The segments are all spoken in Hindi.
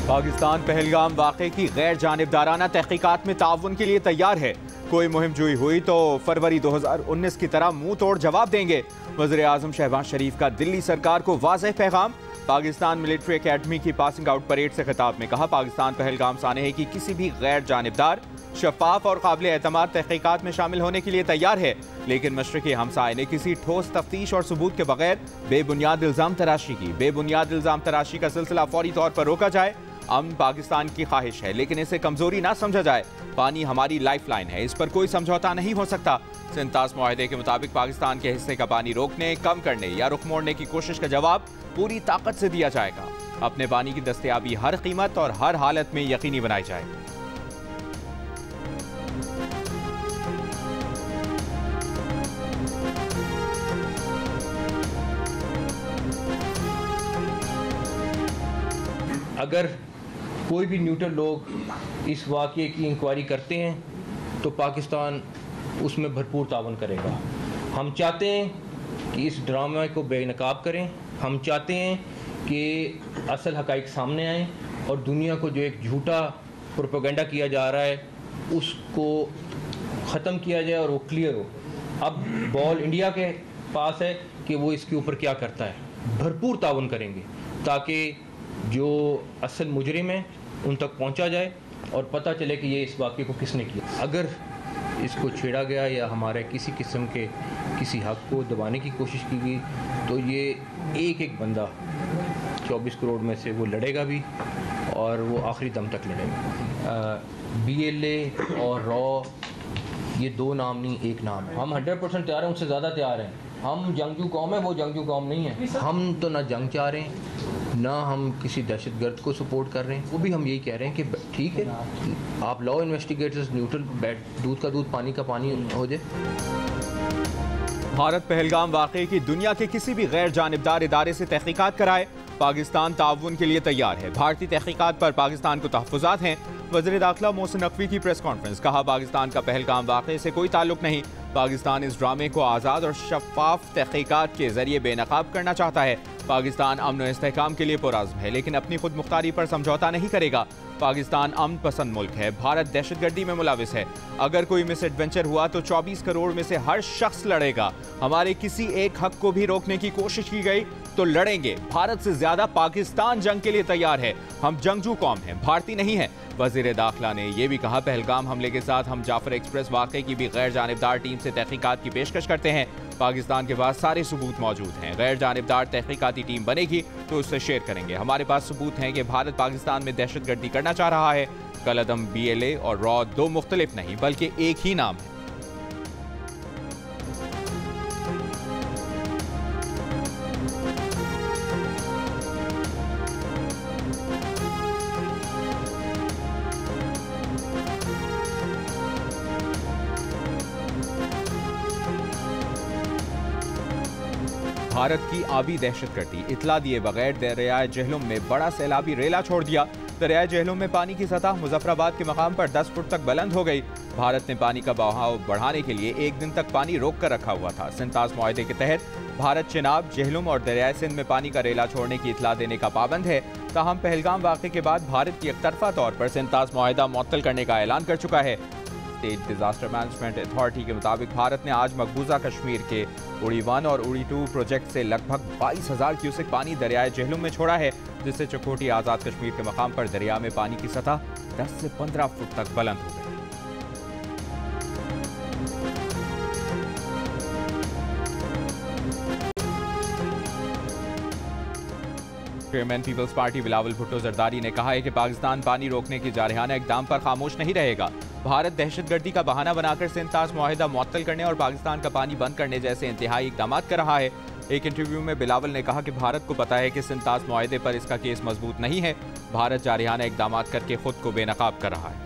पाकिस्तान पहलगाम वाक़े की गैर जानिबदाराना तहकीकात में ताउन के लिए तैयार है। कोई मुहिम जुई हुई तो फरवरी 2019 की तरह मुंह तोड़ जवाब देंगे। वज़ीर आज़म शहबाज शरीफ का दिल्ली सरकार को वाज़ेह पैगाम। पाकिस्तान मिलिट्री एकेडमी की पासिंग आउट परेड से खिताब में कहा, पाकिस्तान पहलगाम सानहे की किसी भी गैर जानिबदार, शफाफ और काबिल एतमाद तहकीकात में शामिल होने के लिए तैयार है, लेकिन मशरक़ी हमसाये ने किसी ठोस तफ्तीश और सबूत के बगैर बेबुनियाद इल्ज़ाम तराशी की। बेबुनियाद इल्ज़ाम तराशी का सिलसिला फौरी तौर पर रोका जाए। अमन पाकिस्तान की ख्वाहिश है, लेकिन इसे कमजोरी ना समझा जाए। पानी हमारी लाइफ लाइन है, इस पर कोई समझौता नहीं हो सकता। सिंतास मुआहदे के मुताबिक पाकिस्तान के हिस्से का पानी रोकने, कम करने या रुख मोड़ने की कोशिश का जवाब पूरी ताकत से दिया जाएगा। अपने पानी की दस्तयाबी हर कीमत और हर हालत में यकीनी बनाई जाएगी। अगर कोई भी न्यूट्रल लोग इस वाक़े की इंक्वायरी करते हैं तो पाकिस्तान उसमें भरपूर तावन करेगा। हम चाहते हैं कि इस ड्रामे को बेनकाब करें। हम चाहते हैं कि असल हक़ाइक़ सामने आएँ और दुनिया को जो एक झूठा प्रोपेगेंडा किया जा रहा है उसको ख़त्म किया जाए और वो क्लियर हो। अब बॉल इंडिया के पास है कि वो इसके ऊपर क्या करता है। भरपूर तावन करेंगे ताकि जो असल मुजरिम है उन तक पहुंचा जाए और पता चले कि ये इस वाक़े को किसने किया। अगर इसको छेड़ा गया या हमारे किसी किस्म के किसी हक़ को दबाने की कोशिश की गई तो ये एक एक बंदा 24 करोड़ में से वो लड़ेगा भी और वो आखिरी दम तक लड़ेगा। BLA और रॉ ये दो नाम नहीं, एक नाम है। हम 100% तैयार हैं, उनसे ज़्यादा तैयार हैं। हम जंगजू कौम है, वो जंगजू कौम नहीं है। हम तो ना जंग चाह रहे हैं, ना हम किसी दहशतगर्द को सपोर्ट कर रहे हैं। वो भी हम यही कह रहे हैं कि ठीक है, आप लॉ इन्वेस्टिगेटर्स न्यूट्रल, दूध का दूध पानी का पानी हो जाए। भारत पहलगाम वाक़े की दुनिया के किसी भी गैर जानिबदार इदारे से तहकीकात कराए। पाकिस्तान ताउन के लिए तैयार है। भारतीय तहकीकात पर पाकिस्तान को तहफ़्फ़ुज़ात हैं। वज़ीर दाखिला मोहसिन नकवी की प्रेस कॉन्फ्रेंस। कहा, पाकिस्तान का पहलगाम वाक़े से कोई ताल्लुक नहीं। पाकिस्तान इस ड्रामे को आज़ाद और शफाफ तहकीकात के जरिए बेनकाब करना चाहता है। पाकिस्तान अमन और इस्तेहकाम के लिए पुरज़्म है, लेकिन अपनी खुद मुख्तारी पर समझौता नहीं करेगा। पाकिस्तान अमन पसंद मुल्क है, भारत दहशतगर्दी में मुलविस है। अगर कोई मिस एडवेंचर हुआ तो 24 करोड़ में से हर शख्स लड़ेगा। हमारे किसी एक हक को भी रोकने की कोशिश की गई तो लड़ेंगे। भारत से ज्यादा पाकिस्तान जंग के लिए तैयार है। हम जंगजू कौम हैं, भारतीय नहीं है। वज़ीर दाखिला ने यह भी कहा, पहलगाम हमले के साथ हम जाफर एक्सप्रेस वाक़े की भी गैर जानिबदार टीम से तहकीकात की पेशकश करते हैं। पाकिस्तान के पास सारे सबूत मौजूद हैं। गैर जानिबदार तहकीकाती टीम बनेगी तो उससे शेयर करेंगे। हमारे पास सबूत हैं कि भारत पाकिस्तान में दहशतगर्दी करना चाह रहा है। कलअदम, BLA और रॉ दो मुख्तलिफ नहीं बल्कि एक ही नाम है। भारत की आबी दहशतगर्दी, इतला दिए बगैर दरियाए जेहलुम में बड़ा सैलाबी रेला छोड़ दिया। दरियाए जेहलुम में पानी की सतह मुजफ्फराबाद के मकाम पर 10 फुट तक बुलंद हो गई। भारत ने पानी का बहाव बढ़ाने के लिए एक दिन तक पानी रोक कर रखा हुआ था। सिंतास मुआहदे के तहत भारत चिनाब, जेहलुम और दरियाए सिंध में पानी का रेला छोड़ने की इतला देने का पाबंद है। ताहम पहलगाम वाक़े के बाद भारत की एकतरफा तौर पर सिंतास मुआहदा मुअत्तल करने का ऐलान कर चुका है। स्टेट डिजास्टर मैनेजमेंट अथॉरिटी के मुताबिक भारत ने आज मकबूजा कश्मीर के उड़ी 1 और उड़ी 2 प्रोजेक्ट से लगभग 22,000 क्यूसेक पानी दरियाए जेहलुम में छोड़ा है, जिससे चकोटी आज़ाद कश्मीर के मकाम पर दरिया में पानी की सतह 10 से 15 फुट तक बुलंद हो गई। Chairman Peoples Party Bilawal Bhutto Zardari ने कहा है कि पाकिस्तान पानी रोकने की जारहाना इक़दाम पर खामोश नहीं रहेगा। भारत दहशतगर्दी का बहाना बनाकर सिंतास मुआहिदा मुअत्तल करने और पाकिस्तान का पानी बंद करने जैसे इंतहाई इक़दाम कर रहा है। एक इंटरव्यू में बिलावल ने कहा कि भारत को पता है कि सिंतास मुआहिदे पर इसका केस मजबूत नहीं है। भारत जारहाना इक़दाम करके खुद को बेनकाब कर रहा है।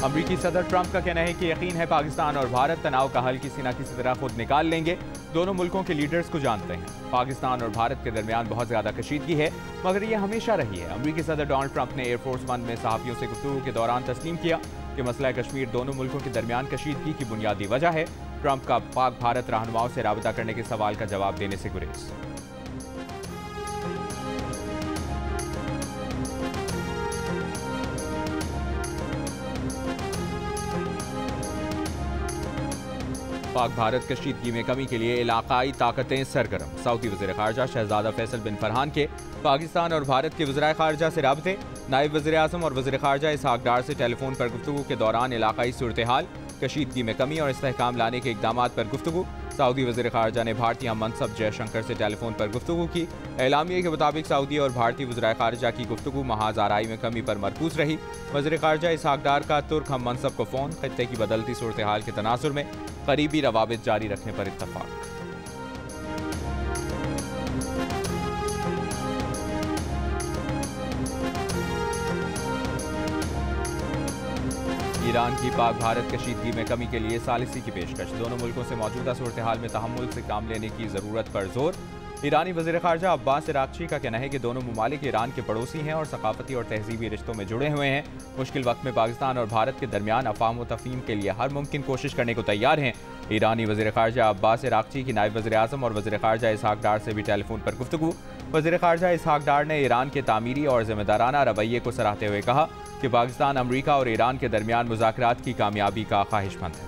अमरीकी सदर ट्रंप का कहना है कि यकीन है पाकिस्तान और भारत तनाव का हल किसी न किसी तरह खुद निकाल लेंगे। दोनों मुल्कों के लीडर्स को जानते हैं। पाकिस्तान और भारत के दरमियान बहुत ज्यादा कशीदगी है, मगर यह हमेशा रही है। अमरीकी सदर डोनाल्ड ट्रंप ने एयरफोर्स 1 में सहाफ़ियों से गुफ्तगू के दौरान तस्लीम किया कि मसला कश्मीर दोनों मुल्कों के दरमियान कशीदगी की बुनियादी वजह है। ट्रंप का पाक भारत रहनुमाओं से राबता करने के सवाल का जवाब देने से गुरेज। पाक भारत कशीदगी में कमी के लिए इलाकाई ताकतें सरगर्म। सऊदी वज़ीर ख़ारजा शहजादा फैसल बिन फरहान के पाकिस्तान और भारत के वज़ीर ख़ारजा से राबते। नायब वज़ीर आज़म और वज़ीर ख़ारजा इसहाक़ डार से टेलीफोन पर गुफ्तगू के दौरान इलाकाई सूरत हाल, कशीदगी में कमी और इस्तेहकाम लाने के इक़दाम पर गुफ्तगू। सऊदी वज़ीर ख़ारजा ने भारतीय मनसब जयशंकर से टेलीफोन पर गुफ्तगू की। एलामिया के मुताबिक सऊदी और भारतीय वज़ीर ख़ारजा की गुफ्तगू महाज़ आराई में कमी पर मरकूज रही। वज़ीर ख़ारजा इसहाक़ डार का तुर्क हम मनसब को फ़ोन, ख़ित्ते की बदलती सूरत हाल के तनासुर में करीबी रवाबित जारी रखने पर इत्तफ़ाक़। ईरान की पाक भारत कशीदगी में कमी के लिए सालिसी की पेशकश। दोनों मुल्कों से मौजूदा सूरत हाल में तहम्मुल से काम लेने की ज़रूरत पर जोर। ईरानी वज़ीर ख़ारजा अब्बास इराक़ची का कहना है कि दोनों ममालिक ईरान के पड़ोसी हैं और सकाफ़ती और तहज़ीबी रिश्तों में जुड़े हुए हैं। मुश्किल वक्त में पाकिस्तान और भारत के दरमियान अफ़ाम व तफ़हीम के लिए हर मुमकिन कोशिश करने को तैयार हैं। ईरानी वज़ीर ख़ारजा अब्बास इराक़ची की नायब वज़ीर आज़म और वज़ीर ख़ारजा इसहाक़ डार से भी टेलीफोन पर गुफ्तगू। वज़ीर ख़ारजा इसहाक़ डार ने ईरान के तामीरी और ज़िम्मेदाराना रवैये को सराहते हुए कहा कि पाकिस्तान अमरीका और ईरान के दरमियान मुज़ाकरात की कामयाबी का ख्वाहिशमंद है।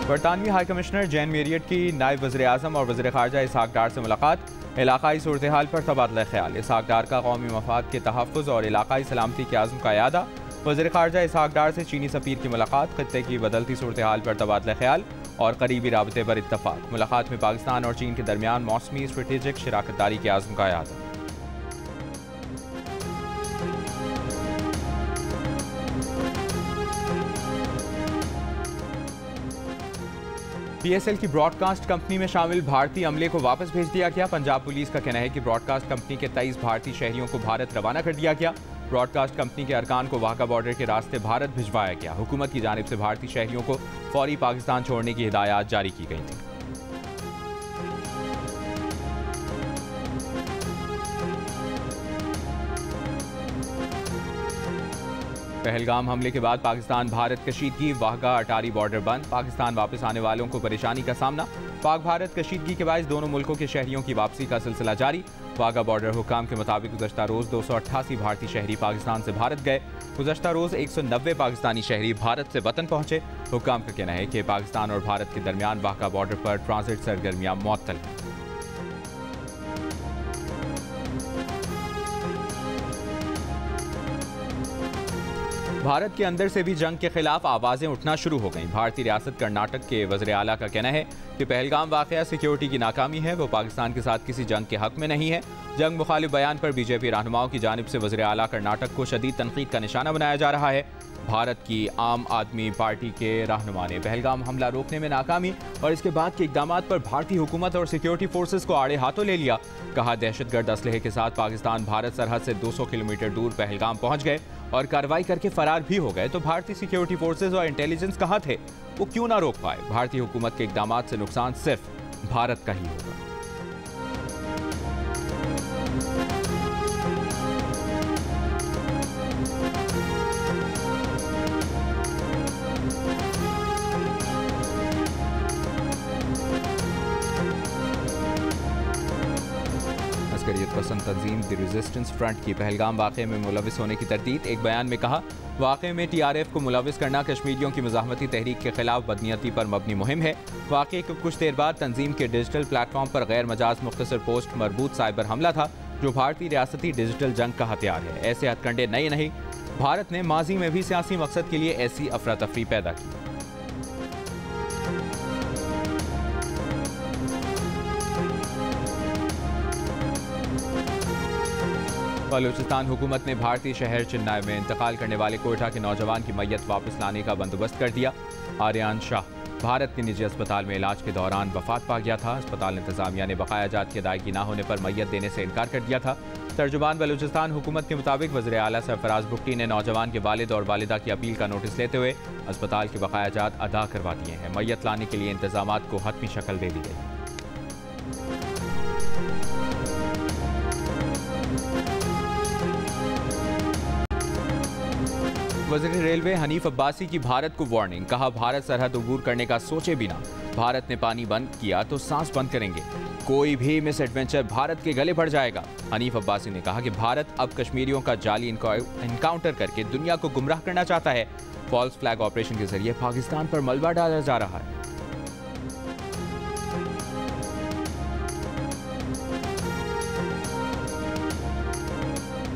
बरतानवी हाई कमिश्नर जैन मेरियट की नायब वज़ीर आज़म और वज़ीर ख़ारजा इसहाक़ डार से मुलाकात। इलाकाई सूरत हाल पर तबादला ख्याल। इसहाक़ डार का कौमी मफाद के तहफ़्फ़ुज़ और इलाकाई सलामती के आज़म का यादा। वज़ीर ख़ारजा इसहाक़ डार से चीनी सफ़ीर की मुलाकात। ख़ित्ते की बदलती सूरत हाल पर तबादला ख्याल और करीबी राबते पर इत्तफ़ाक़। मुलाकात में पाकिस्तान और चीन के दरमियान मौसमी स्ट्रेटेजिक शराकतदारी के आज़म का यादा। PSL की ब्रॉडकास्ट कंपनी में शामिल भारतीय अमले को वापस भेज दिया गया। पंजाब पुलिस का कहना है कि ब्रॉडकास्ट कंपनी के 23 भारतीय शहरियों को भारत रवाना कर दिया गया। ब्रॉडकास्ट कंपनी के अरकान को वाघा बॉर्डर के रास्ते भारत भिजवाया गया। हुकूमत की जानिब से भारतीय शहरियों को फौरी पाकिस्तान छोड़ने की हिदायत जारी की गई थी। पहलगाम हमले के बाद पाकिस्तान भारत कशीदगी, वाघा अटारी बॉर्डर बंद। पाकिस्तान वापस आने वालों को परेशानी का सामना। पाक भारत कशीदगी के बायस दोनों मुल्कों के शहरियों की वापसी का सिलसिला जारी। वाघा बॉर्डर हुकाम के मुताबिक गुज़श्ता रोज़ 288 भारतीय शहरी पाकिस्तान से भारत गए। गुज़श्ता रोज़ 190 पाकिस्तानी शहरी भारत से वतन पहुंचे। हुकाम का कहना है कि पाकिस्तान और भारत के दरमियान वाघा बॉर्डर पर ट्रांजिट सरगर्मियां मुअत्तल हैं। भारत के अंदर से भी जंग के खिलाफ आवाजें उठना शुरू हो गईं। भारतीय रियासत कर्नाटक के वज़ीर आला का कहना है कि पहलगाम वाक़या सिक्योरिटी की नाकामी है, वो पाकिस्तान के साथ किसी जंग के हक में नहीं है। जंग मुखालिफ बयान पर बीजेपी रहनुमाओं की जानिब से वज़ीर आला कर्नाटक को शदीद तनकीद का निशाना बनाया जा रहा है। भारत की आम आदमी पार्टी के रहनुमा ने पहलगाम हमला रोकने में नाकामी और इसके बाद के इक़दामात पर भारतीय हुकूमत और सिक्योरिटी फोर्सेस को आड़े हाथों ले लिया। कहा दहशतगर्द असलहे के साथ पाकिस्तान भारत सरहद से 200 किलोमीटर दूर पहलगाम पहुंच गए और कार्रवाई करके फरार भी हो गए, तो भारतीय सिक्योरिटी फोर्सेस और इंटेलिजेंस कहाँ थे? वो क्यों ना रोक पाए? भारतीय हुकूमत के इक़दामात से नुकसान सिर्फ भारत का ही होगा। अस्करियत पसंद तंजीम द रेजिस्टेंस फ्रंट की पहलगाम वाक़े में मुलविस होने की तरदीद। एक बयान में कहा, वाक़े में TRF को मुलविस करना कश्मीरियों की मज़ाहमती तहरीक के खिलाफ बदनीयती पर मबनी मुहिम है। वाक़े के कुछ देर बाद तंजीम के डिजिटल प्लेटफॉर्म पर गैर मजाज मुख्तसर पोस्ट मरबूत साइबर हमला था, जो भारतीय रियासती डिजिटल जंग का हथियार है। ऐसे हथकंडे नए नहीं, भारत ने माजी में भी सियासी मकसद के लिए ऐसी अफरा तफरी पैदा की। बलूचिस्तान हुकूमत ने भारतीय शहर चिन्नाई में इंतकाल करने वाले कोयटा के नौजवान की मैयत वापस लाने का बंदोबस्त कर दिया। आर्यान शाह भारत के निजी अस्पताल में इलाज के दौरान वफात पा गया था। अस्पताल इंतजामिया ने बकाया जात की अदायगी न होने पर मैयत देने से इनकार कर दिया था। तर्जुमान बलूचिस्तान हुकूमत के मुताबिक वज़ीर आला सरफराज भुट्टी ने नौजवान के वालिद और वालिदा की अपील का नोटिस लेते हुए अस्पताल के बकाया जात अदा करवा दिए हैं। मैयत लाने के लिए इंतजामात को हतमी शक्ल दे दी गई। वज़ीर रेलवे हनीफ अब्बासी की भारत को वार्निंग, कहा भारत सरहद अबूर करने का सोचे बिना भारत ने पानी बंद किया तो सांस बंद करेंगे, कोई भी मिस एडवेंचर भारत के गले पड़ जाएगा। हनीफ अब्बासी ने कहा कि भारत अब कश्मीरियों का जाली इनकाउंटर करके दुनिया को गुमराह करना चाहता है। फॉल्स फ्लैग ऑपरेशन के जरिए पाकिस्तान पर मलबा डाला जा रहा है।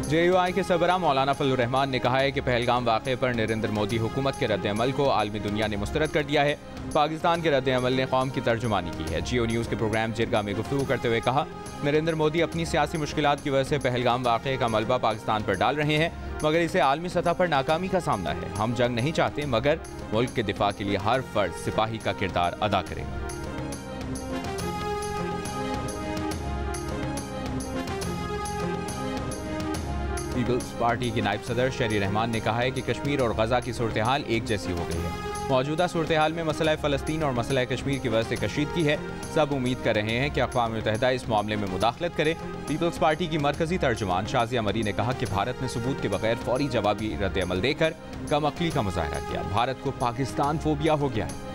JUI के सरबराह मौलाना फजलुर रहमान ने कहा है कि पहलगाम वाक़े पर नरेंद्र मोदी हुकूमत के रद्द-ए-अमल को आलमी दुनिया ने मुस्तरद कर दिया है। पाकिस्तान के रद्द-ए-अमल ने कौम की तर्जुमानी की है। जियो न्यूज़ के प्रोग्राम जिरगा में गुफ्तगू करते हुए कहा, नरेंद्र मोदी अपनी सियासी मुश्किलात की वजह से पहलगाम वाक़े का मलबा पाकिस्तान पर डाल रहे हैं, मगर इसे आलमी सतह पर नाकामी का सामना है। हम जंग नहीं चाहते, मगर मुल्क के दिफा के लिए हर फर्द सिपाही का किरदार अदा करेगा। पीपल्स पार्टी के नायब सदर शहरी रहमान ने कहा है कि कश्मीर और गजा की सूरत हाल एक जैसी हो गई है। मौजूदा सूरत हाल में मसला फ़लस्तीन और मसला कश्मीर की वजह से कशीदगी है। सब उम्मीद कर रहे हैं कि अक़वाम मुत्तहिदा इस मामले में मुदाखलत करे। पीपल्स पार्टी की मरकजी तर्जुमान शाजिया मरी ने कहा कि भारत ने सबूत के बगैर फौरी जवाबी रद्द-ए-अमल देकर कम अक्ली का मुजाहरा किया। भारत को पाकिस्तान फोबिया हो गया है।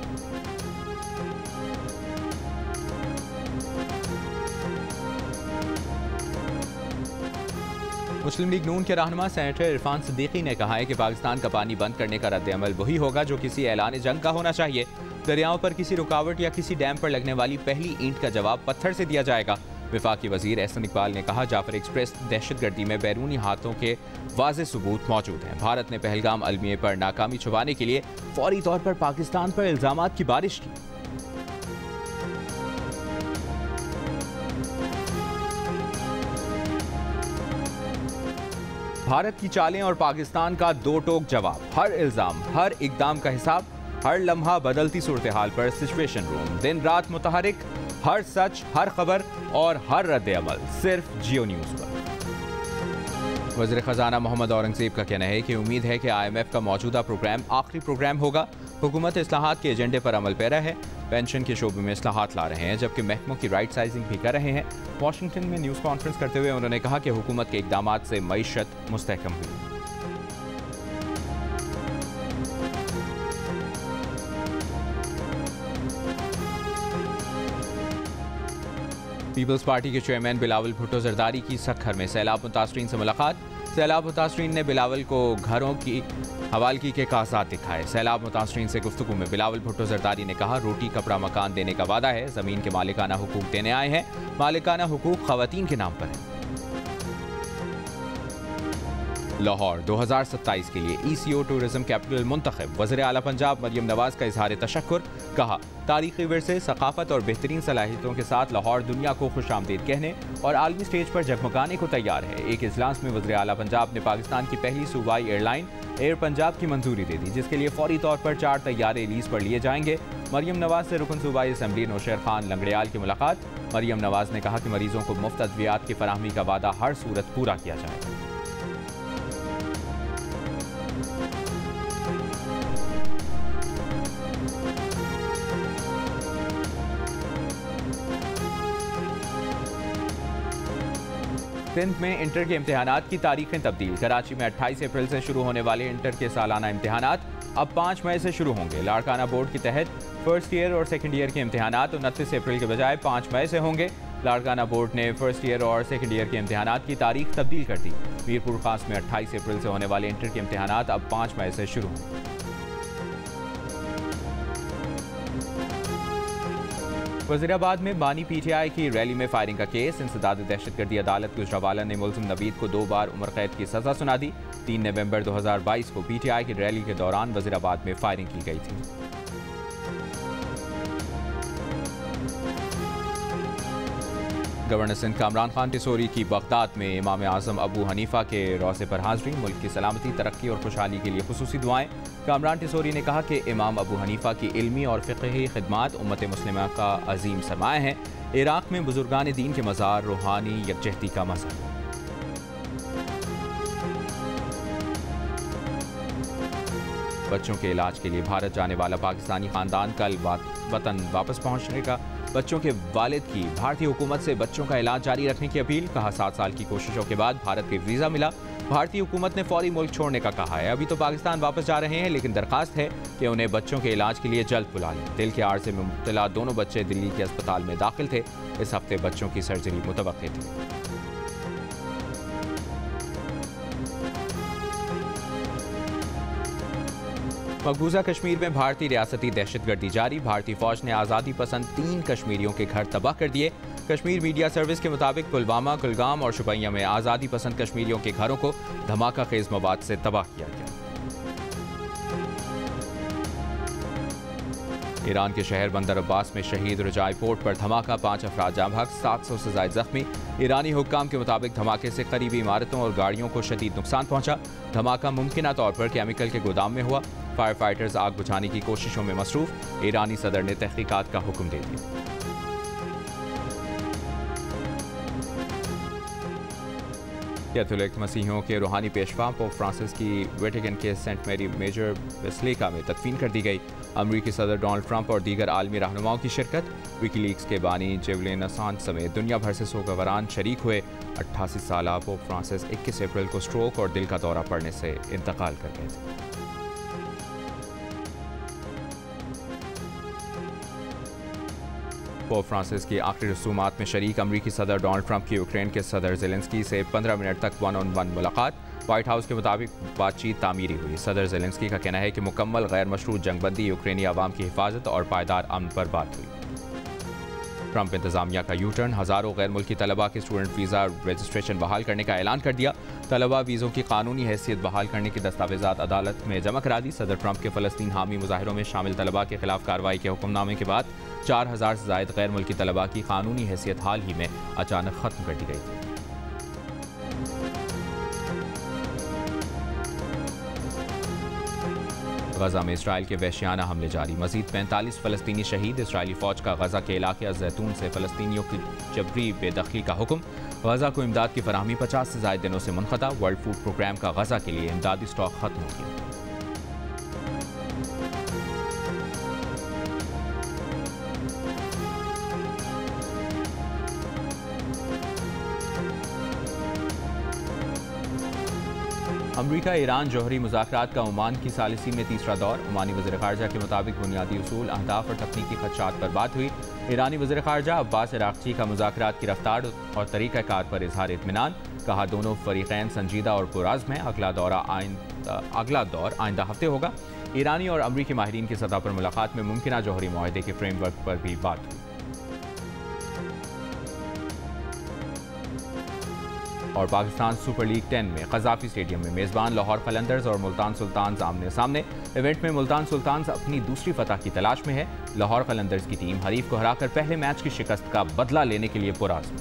मुस्लिम लीग नून के रहनुमा सेनेटर इरफान सिद्दीकी ने कहा है कि पाकिस्तान का पानी बंद करने का रद्द-ए-अमल वही होगा जो किसी ऐलान जंग का होना चाहिए। दरियाओं पर किसी रुकावट या किसी डैम पर लगने वाली पहली ईंट का जवाब पत्थर से दिया जाएगा। वफाकी वजीर एहसन इकबाल ने कहा, जाफर एक्सप्रेस दहशतगर्दी में बैरूनी हाथों के वाज़े सबूत मौजूद हैं। भारत ने पहलगाम अलमिए पर नाकामी छुपाने के लिए फौरी तौर पर पाकिस्तान पर इल्जामात की बारिश की। भारत की चालें और पाकिस्तान का दो टोक जवाब, हर इल्जाम, हर इकदाम का हिसाब, हर लम्हा बदलती सूरत हाल पर सिचुएशन रूम, दिन रात मुतहरिक, हर सच, हर खबर और हर रद्द-ए-अमल सिर्फ जियो न्यूज़ पर। वज़ीर ख़जाना मोहम्मद औरंगज़ेब का कहना है कि उम्मीद है कि IMF का मौजूदा प्रोग्राम आखिरी प्रोग्राम होगा। हुकूमत इस्लाहात के एजेंडे पर अमल पैरा है। पेंशन के शोबे में इस्लाहात ला रहे हैं, जबकि महकमों की राइट साइजिंग भी कर रहे हैं। वाशिंगटन में न्यूज़ कॉन्फ्रेंस करते हुए उन्होंने कहा कि हुकूमत के इक़दामात से मईशत मुस्तहकम हुई। पीपल्स पार्टी के चेयरमैन बिलावल भुट्टो जरदारी की सक्खर में सैलाब मुतासरीन से मुलाकात। सैलाब मुतासरीन ने बिलावल को घरों की हवालगी के कागजात दिखाए। सैलाब मुतासरीन से गुफ्तगू में बिलावल भुट्टो जरदारी ने कहा, रोटी कपड़ा मकान देने का वादा है, ज़मीन के मालिकाना हुकूक देने आए हैं। मालिकाना हुकूक ख़वातीन के नाम पर है। लाहौर 2027 के लिए ECO टूरिज्म कैपिटल मुंतखब। वज़ीर आला पंजाब मरियम नवाज का इजहार तशक्कुर, कहा तारीखी विरसे, सकाफत और बेहतरीन सलाहियतों के साथ लाहौर दुनिया को खुशामदीद कहने और आलमी स्टेज पर जगमगाने को तैयार है। एक इजलास में वज़ीर आला पंजाब ने पाकिस्तान की पहली सूबाई एयरलाइन एयर पंजाब की मंजूरी दे दी, जिसके लिए फौरी तौर पर 4 तैयारे लीज पर लिए जाएंगे। मरियम नवाज से रुकन सूबाई असम्बली नौशेर खान लंगड़ियाल की मुलाकात। मरियम नवाज ने कहा कि मरीजों को मुफ्त अद्वियात की फराहमी का वादा हर सूरत पूरा किया जाएगा। सिंध में इंटर के इम्तिहानात की तारीखें तब्दील। कराची में 28 अप्रैल से शुरू होने वाले इंटर के सालाना इम्तिहानात अब 5 मई से शुरू होंगे। लाड़काना बोर्ड के तहत फर्स्ट ईयर और सेकंड ईयर के इम्तिहानात 29 अप्रैल के बजाय 5 मई से होंगे। लाड़काना बोर्ड ने फर्स्ट ईयर और सेकंड ईयर के इम्तिहानात की तारीख तब्दील कर दी। मीरपुर खास में 28 अप्रैल से होने वाले इंटर के इम्तिहानात अब 5 मई से शुरू होंगे। वज़ीराबाद में बानी PTI की रैली में फायरिंग का केस। इंसदाद दहशतगर्दी अदालत गुजरावाला ने मुल्ज़िम नवीद को 2 बार उम्र कैद की सज़ा सुना दी। 3 नवंबर 2022 को PTI की रैली के दौरान वज़ीराबाद में फायरिंग की गई थी। गवर्नर सिंध कामरान खान टिसोरी की बगदाद में इमाम आज़म अबू हनीफा के रोज़े पर हाज़री। मुल्क की सलामती, तरक्की और खुशहाली के लिए खुसूसी दुआएं। कामरान टिसोरी ने कहा कि इमाम अबू हनीफा की इल्मी और फ़िक़ही खिदमात उम्मत मुस्लिमा का अजीम सरमाया है। इराक़ में बुजुर्गान दीन के मज़ार रूहानी यकजहती का मज़हर। बच्चों के इलाज के लिए भारत जाने वाला पाकिस्तानी खानदान कल वतन वापस पहुंचेगा। बच्चों के वालिद की भारतीय हुकूमत से बच्चों का इलाज जारी रखने की अपील। कहा 7 साल की कोशिशों के बाद भारत के वीज़ा मिला। भारतीय हुकूमत ने फौरी मुल्क छोड़ने का कहा है। अभी तो पाकिस्तान वापस जा रहे हैं, लेकिन दरखास्त है कि उन्हें बच्चों के इलाज के लिए जल्द बुला लें। दिल के आर्जे में मुब्तला दोनों बच्चे दिल्ली के अस्पताल में दाखिल थे। इस हफ्ते बच्चों की सर्जरी मुतवक्किल थी। मकबूजा कश्मीर में भारतीय रियासती दहशतगर्दी जारी। भारतीय फौज ने आज़ादी पसंद 3 कश्मीरियों के घर तबाह कर दिए। कश्मीर मीडिया सर्विस के मुताबिक पुलवामा, कुलगाम और शुपियां में आज़ादी पसंद कश्मीरियों के घरों को धमाका खेज मवाद से तबाह किया गया। ईरान के शहर बंदर अब्बास में शहीद रजाई पोर्ट पर धमाका, 5 अफराद जाँ बहक, 700 से ज़ायद जख्मी। ईरानी हुक्काम के मुताबिक धमाके से करीबी इमारतों और गाड़ियों को शदीद नुकसान पहुंचा। धमाका मुमकिना तौर पर केमिकल के गोदाम में हुआ। फायर फाइटर्स आग बुझाने की कोशिशों में मसरूफ। ईरानी सदर ने तहकीकात का हुक्म दे दिया। कैथोलिक मसीहियों के रूहानी पेशवा पोप फ्रांसिस की वेटिकन के सेंट मेरी मेजर बेसिलिका में तदफीन कर दी गई। अमरीकी सदर डोनाल्ड ट्रंप और दीगर आलमी रहनुमाओं की शिरकत। विकीलीक्स के बानी जुलियन असांज समेत दुनिया भर से सोगवारान शरीक हुए। 88 साला पोप फ्रांसिस 21 अप्रैल को स्ट्रोक और दिल का दौरा पड़ने से इंतकाल कर गए थे। पोप फ्रांसिस की आखिरी रसूमात में शरीक अमरीकी सदर डोनाल्ड ट्रंप की यूक्रेन के सदर ज़ेलेंस्की से 15 मिनट तक 1-on-1 मुलाकात। व्हाइट हाउस के मुताबिक बातचीत तामीरी हुई। सदर ज़ेलेंस्की का कहना है कि मुकम्मल गैर मशरूत जंगबंदी, यूक्रेनी आवाम की हिफाजत और पायदार अमन पर बात हुई। ट्रंप इंतजामिया का यू टर्न। हज़ारों गैर मुल्की तलबा के स्टूडेंट वीज़ा रजिस्ट्रेशन बहाल करने का ऐलान कर दिया। तलबा वीज़ों की कानूनी हैसियत बहाल करने की दस्तावेजात अदालत में जमा करा दी। सदर ट्रंप के फ़लस्तीन हामी मुजाहिरों में शामिल तलबा के खिलाफ कार्रवाई के हुक्मनामे के बाद 4000 से ज़ायद गैर मुल्की तलबा की कानूनी हैसियत हाल ही में अचानक ख़त्म कर दी गई थी। गजा में इसराइल के वहशियाना हमले जारी। मजीद 45 फ़लस्तीनी शहीद। इसराइली फ़ौज का गजा के इलाके ज़ैतून से फ़लस्तीनियों की जबरी बेदखली का हुक्म। गजा को इमदाद की फराहमी 50 से ज़ायद दिनों से मुनक़ता। वर्ल्ड फूड प्रोग्राम का गजा के लिए इमदादी स्टॉक ख़त्म हो गया। अमरीका ईरान जौहरी मुज़ाकरात का ओमान की सालिसी में तीसरा दौर। ओमानी वज़ीर ख़ारजा के मुताबिक बुनियादी उसूल, अहदाफ और तकनीकी खदशात पर बात हुई। ईरानी वज़ीर ख़ारजा अब्बास अराग़ची का मुज़ाकरात की रफ्तार और तरीक़ाकार पर इज़हार इत्मीनान। कहा दोनों फ़रीक़ैन संजीदा और पुरआज़्म हैं। अगला दौर आइंदा हफ्ते होगा। ईरानी और अमरीकी माहिरीन की सतह पर मुलाकात में मुमकिना जौहरी मुआहदे के फ्रेमवर्क पर भी बात हुई। और पाकिस्तान सुपर लीग 10 में क़ज़ाफ़ी स्टेडियम में मेज़बान लाहौर क़लंदर्स और मुल्तान सुल्तान्स आमने सामने। इवेंट में मुल्तान सुल्तान्स अपनी दूसरी फतह की तलाश में है। लाहौर क़लंदर्स की टीम हरीफ को हराकर पहले मैच की शिकस्त का बदला लेने के लिए पुरआज़्म।